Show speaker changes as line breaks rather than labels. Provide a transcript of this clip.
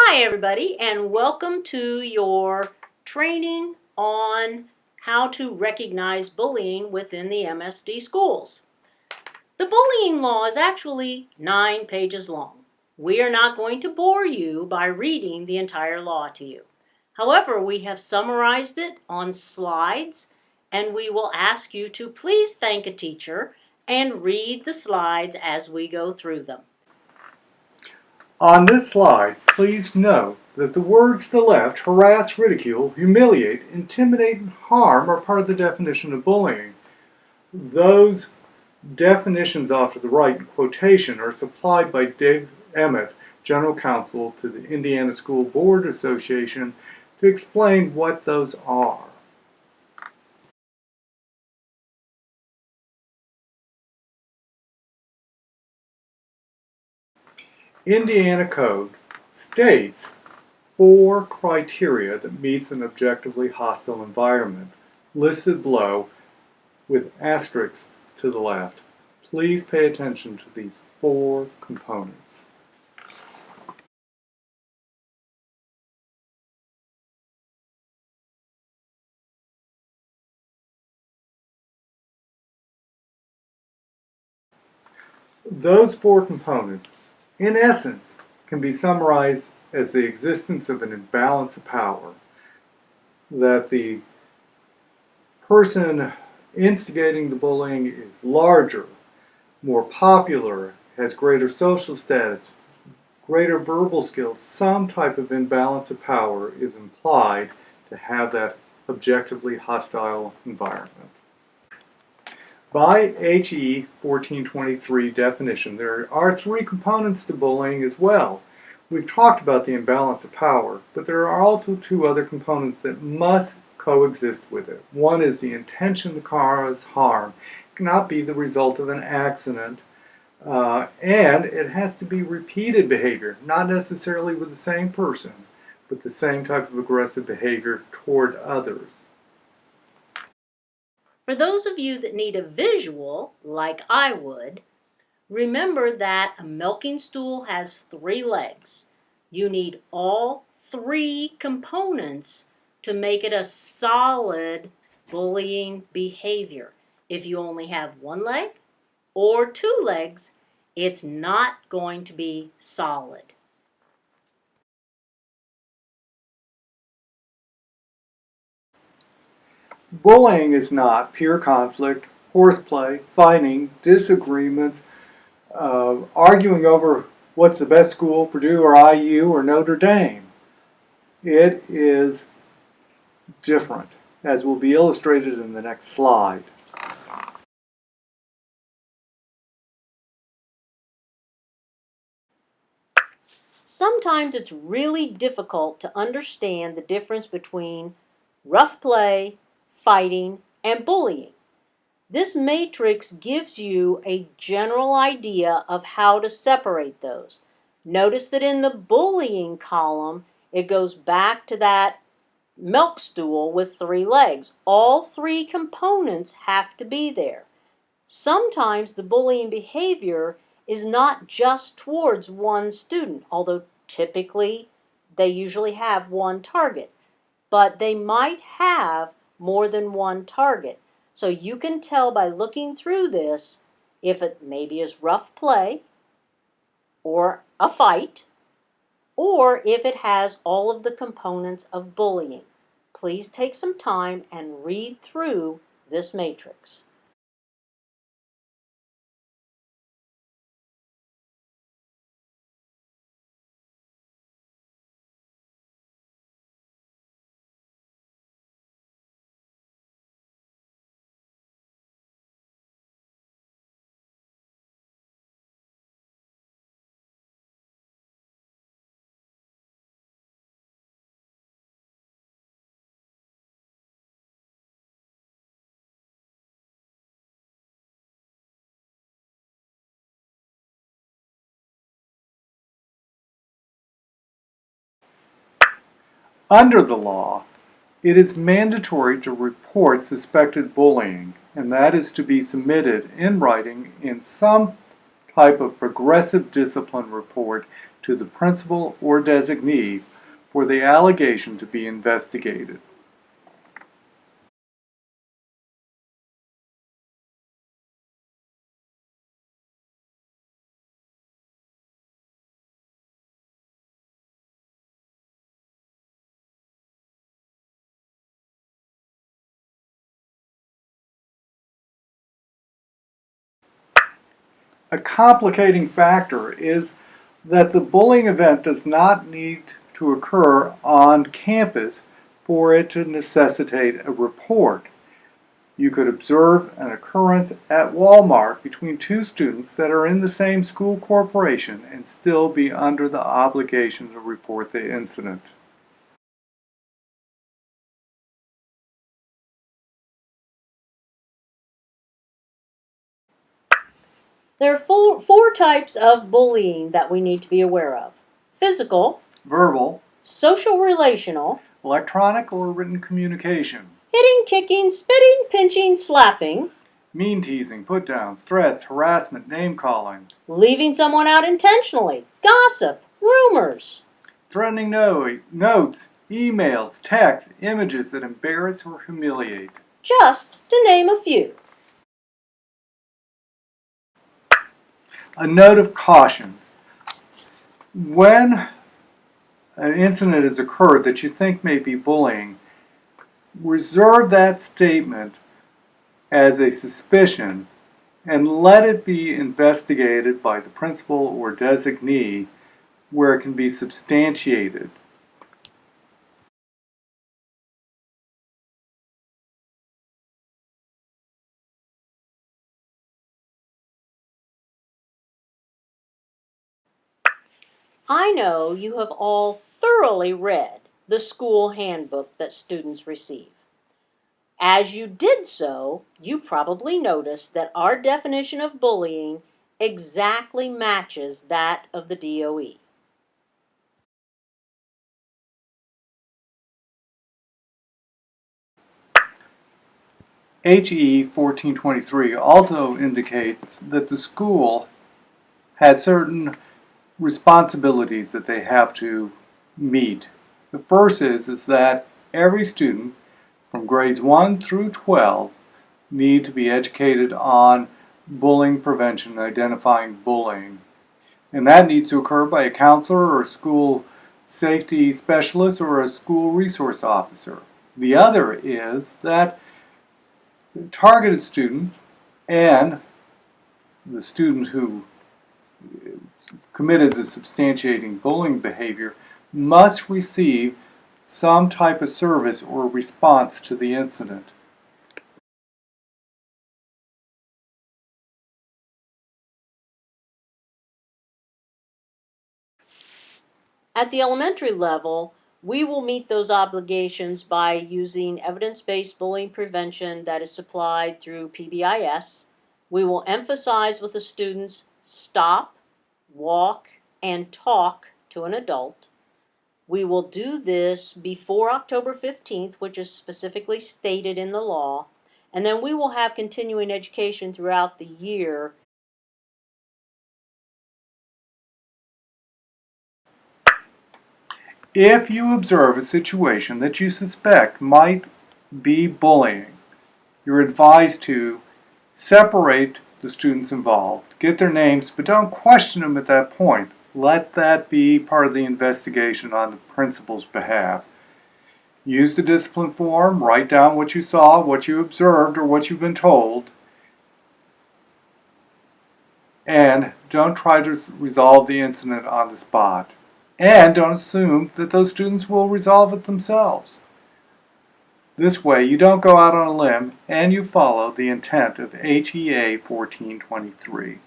Hi everybody, and welcome to your training on how to recognize bullying within the MSD schools. The bullying law is actually 9 pages long. We are not going to bore you by reading the entire law to you. However, we have summarized it on slides, and we will ask you to please thank a teacher and read the slides as we go through them.
On this slide, please note that the words to the left, harass, ridicule, humiliate, intimidate, and harm, are part of the definition of bullying. Those definitions off to the right in quotation are supplied by Dave Emmett, General Counsel to the Indiana School Board Association, to explain what those are. Indiana Code states 4 criteria that meets an objectively hostile environment, listed below with asterisks to the left. Please pay attention to these 4 components. Those 4 components, in essence, can be summarized as the existence of an imbalance of power, that the person instigating the bullying is larger, more popular, has greater social status, greater verbal skills. Some type of imbalance of power is implied to have that objectively hostile environment. By HE 1423 definition, there are 3 components to bullying as well. We've talked about the imbalance of power, but there are also 2 other components that must coexist with it. One is the intention to cause harm. It cannot be the result of an accident, and it has to be repeated behavior, not necessarily with the same person, but the same type of aggressive behavior toward others.
For those of you that need a visual, like I would, remember that a milking stool has 3 legs. You need all 3 components to make it a solid bullying behavior. If you only have 1 leg or 2 legs, it's not going to be solid.
Bullying is not pure conflict, horseplay, fighting, disagreements, arguing over what's the best school, Purdue or IU or Notre Dame. It is different, as will be illustrated in the next slide.
Sometimes it's really difficult to understand the difference between rough play, fighting, and bullying. This matrix gives you a general idea of how to separate those. Notice that in the bullying column, it goes back to that milk stool with 3 legs. All 3 components have to be there. Sometimes the bullying behavior is not just towards one student, although typically they usually have one target, but they might have more than one target. So you can tell by looking through this if it maybe is rough play or a fight, or if it has all of the components of bullying. Please take some time and read through this matrix.
Under the law, it is mandatory to report suspected bullying, and that is to be submitted in writing in some type of progressive discipline report to the principal or designee for the allegation to be investigated. A complicating factor is that the bullying event does not need to occur on campus for it to necessitate a report. You could observe an occurrence at Walmart between two students that are in the same school corporation and still be under the obligation to report the incident.
There are four types of bullying that we need to be aware of: physical,
Verbal,
social relational,
electronic or written communication,
hitting, kicking, spitting, pinching, slapping,
mean teasing, put downs, threats, harassment, name calling,
leaving someone out intentionally, gossip, rumors,
threatening notes, emails, texts, images that embarrass or humiliate.
just to name a few.
A note of caution. When an incident has occurred that you think may be bullying, reserve that statement as a suspicion and let it be investigated by the principal or designee where it can be substantiated.
I know you have all thoroughly read the school handbook that students receive. As you did so, you probably noticed that our definition of bullying exactly matches that of the DOE.
HE 1423 also indicates that the school had certain responsibilities that they have to meet. The first is that every student from grades 1 through 12 need to be educated on bullying prevention, identifying bullying. And that needs to occur by a counselor or a school safety specialist or a school resource officer. The other is that the targeted student and the student who committed the substantiating bullying behavior must receive some type of service or response to the incident.
At the elementary level, we will meet those obligations by using evidence-based bullying prevention that is supplied through PBIS. We will emphasize with the students stop, walk, and talk to an adult. We will do this before October 15th, which is specifically stated in the law, and then we will have continuing education throughout the year.
If you observe a situation that you suspect might be bullying, you're advised to separate the students involved, get their names, but don't question them at that point. Let that be part of the investigation on the principal's behalf. Use the discipline form, write down what you saw, what you observed, or what you've been told, and don't try to resolve the incident on the spot. And don't assume that those students will resolve it themselves. This way, you don't go out on a limb and you follow the intent of HEA 1423.